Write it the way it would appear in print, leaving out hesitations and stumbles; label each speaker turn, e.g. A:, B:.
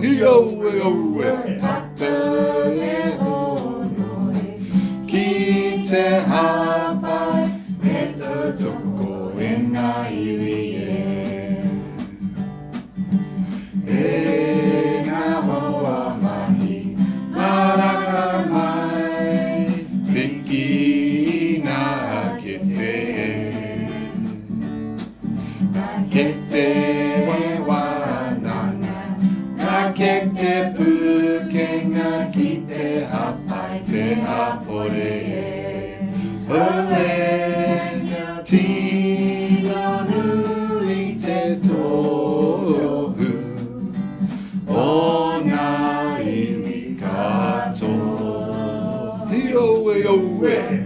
A: 히어웨
B: 작전의 노래
A: 기체 하발 메터 듣고 엔나이 위에 에나호와 마히 마라카마이 듣기나 게테 게테와 나나 나게테 부케나 기테 하파이 테하포레 헐레 지너루 이제 도로흐 오나이 위가토 히오웨 요웨